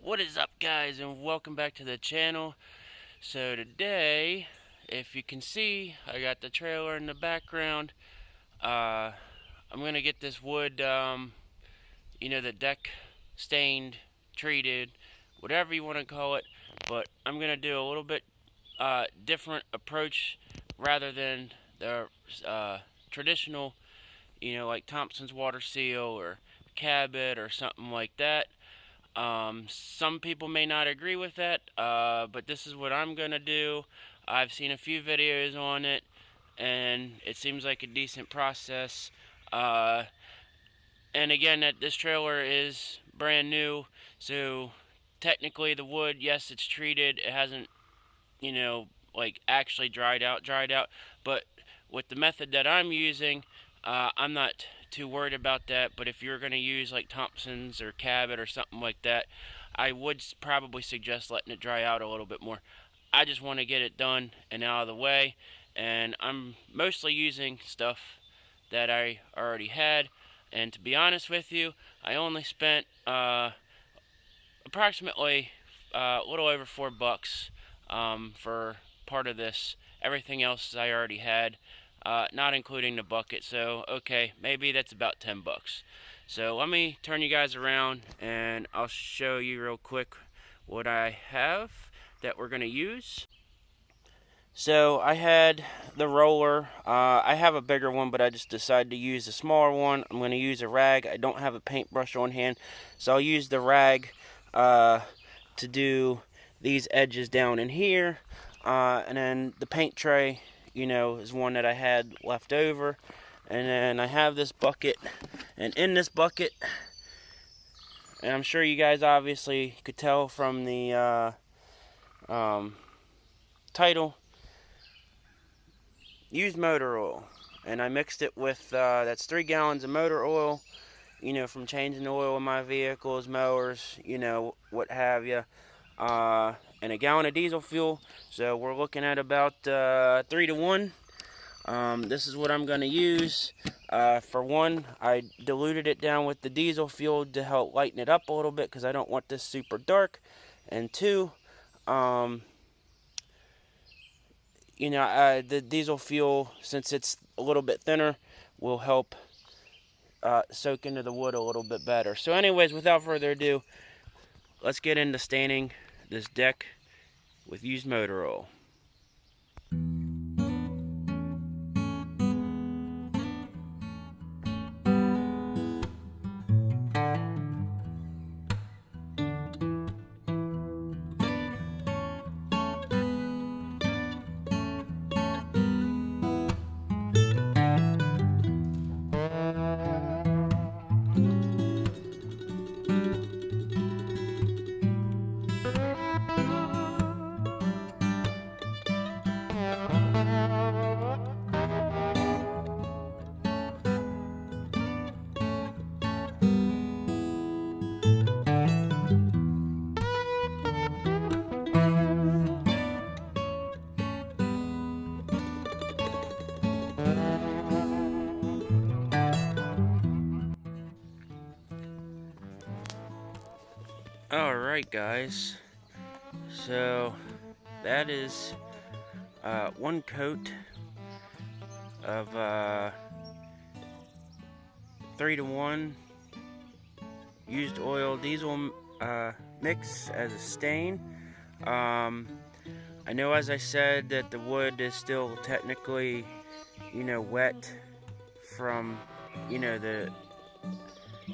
What is up, guys, and welcome back to the channel. So today, if you can see, I got the trailer in the background. I'm gonna get this wood, the deck stained, treated, whatever you want to call it. But I'm gonna do a little bit different approach rather than the traditional, like Thompson's Water Seal or Cabot or something like that. Some people may not agree with that, but this is what I'm gonna do. I've seen a few videos on it, and it seems like a decent process. Uh, and again, that this trailer is brand new, so technically the wood, yes, it's treated. It hasn't, like actually dried out. But with the method that I'm using, I'm not too worried about that. But if you're going to use like Thompson's or Cabot or something like that, I would probably suggest letting it dry out a little bit more. I just want to get it done and out of the way, and I'm mostly using stuff that I already had. And to be honest with you, I only spent approximately a little over $4 for part of this. Everything else I already had, not including the bucket. So okay, maybe that's about $10. So let me turn you guys around and I'll show you real quick what I have that we're gonna use. So I had the roller. I have a bigger one, but I just decided to use a smaller one. I'm going to use a rag. I don't have a paintbrush on hand, so I'll use the rag to do these edges down in here. And then the paint tray, is one that I had left over. And then I have this bucket, and in this bucket, and I'm sure you guys obviously could tell from the title, used motor oil. And I mixed it with, that's 3 gallons of motor oil, from changing the oil in my vehicles, mowers, what have you. And a gallon of diesel fuel. So we're looking at about 3 to 1. This is what I'm going to use. For one, I diluted it down with the diesel fuel to help lighten it up a little bit because I don't want this super dark. And two, the diesel fuel, since it's a little bit thinner, will help soak into the wood a little bit better. So anyways, without further ado, let's get into staining this deck with used motor oil. Alright guys, so that is one coat of 3 to 1 used oil diesel mix as a stain. I know, as I said, that the wood is still technically, wet from, the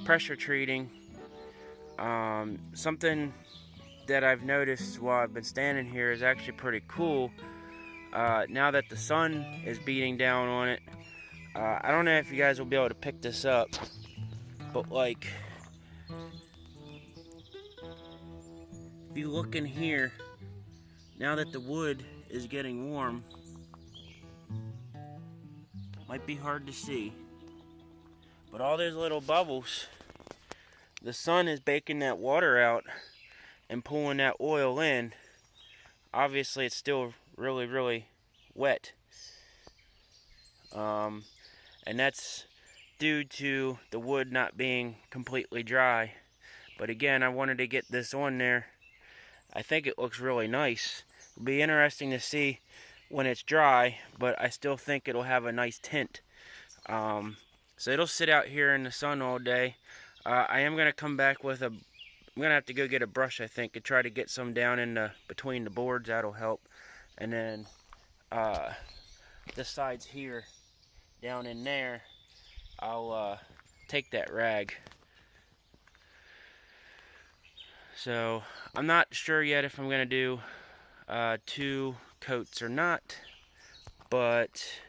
pressure treating. Something that I've noticed while I've been standing here is actually pretty cool. Now that the sun is beating down on it, I don't know if you guys will be able to pick this up, but like, if you look in here, now that the wood is getting warm, might be hard to see, but all those little bubbles, the sun is baking that water out and pulling that oil in. Obviously it's still really, really wet. And that's due to the wood not being completely dry. But again, I wanted to get this on there. I think it looks really nice. It'll be interesting to see when it's dry, but I still think it'll have a nice tint. So it'll sit out here in the sun all day. I am going to come back with I'm going to have to go get a brush, I think, and try to get some down in between the boards. That'll help. And then the sides here, down in there, I'll take that rag. So I'm not sure yet if I'm going to do 2 coats or not, but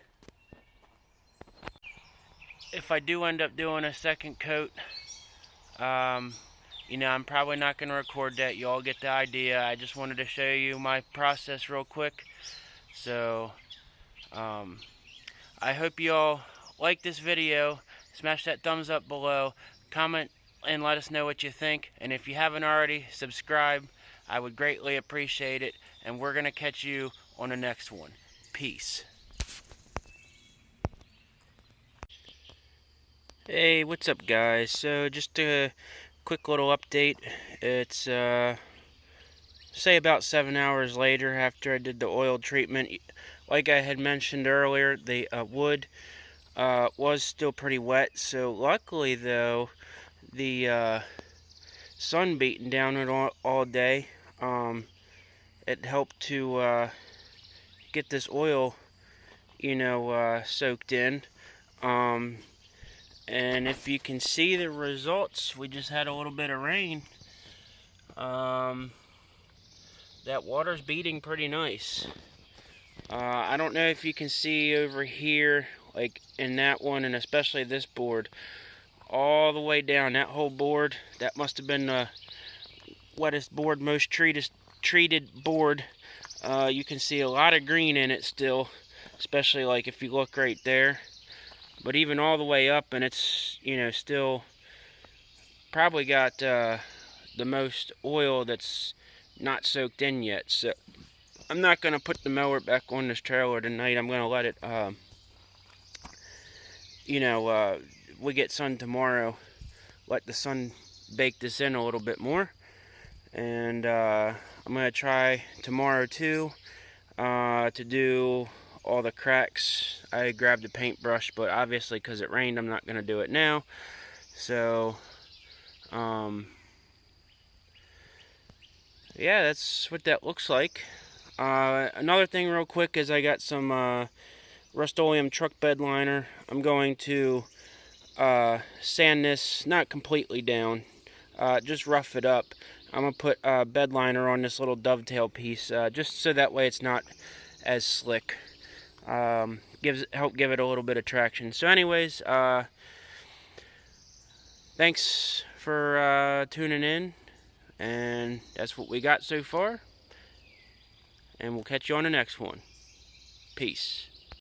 if I do end up doing a second coat, you know, I'm probably not going to record that. You all get the idea. I just wanted to show you my process real quick. So I hope you all like this video. Smash that thumbs up below. Comment and let us know what you think. And if you haven't already, subscribe. I would greatly appreciate it. And we're going to catch you on the next one. Peace. Hey, what's up, guys? So just a quick little update. It's say about 7 hours later after I did the oil treatment. Like I had mentioned earlier, the wood was still pretty wet. So luckily, though, the sun beating down it all day, it helped to get this oil, you know, soaked in. And if you can see the results, we just had a little bit of rain. That water's beating pretty nice. I don't know if you can see over here, like in that one, and especially this board, all the way down, that whole board, that must have been the wettest board, most treated board. You can see a lot of green in it still, especially like if you look right there. But even all the way up, and it's, you know, still probably got the most oil that's not soaked in yet. So I'm not going to put the mower back on this trailer tonight. I'm going to let it, you know, we get sun tomorrow. Let the sun bake this in a little bit more. And I'm going to try tomorrow too to do all the cracks. I grabbed a paintbrush, but obviously because it rained, I'm not going to do it now. So yeah, that's what that looks like. Another thing real quick is I got some Rust-Oleum truck bed liner. I'm going to sand this, not completely down, just rough it up. I'm going to put bed liner on this little dovetail piece, just so that way it's not as slick. Help give it a little bit of traction. So anyways, thanks for tuning in, and that's what we got so far, and we'll catch you on the next one. Peace.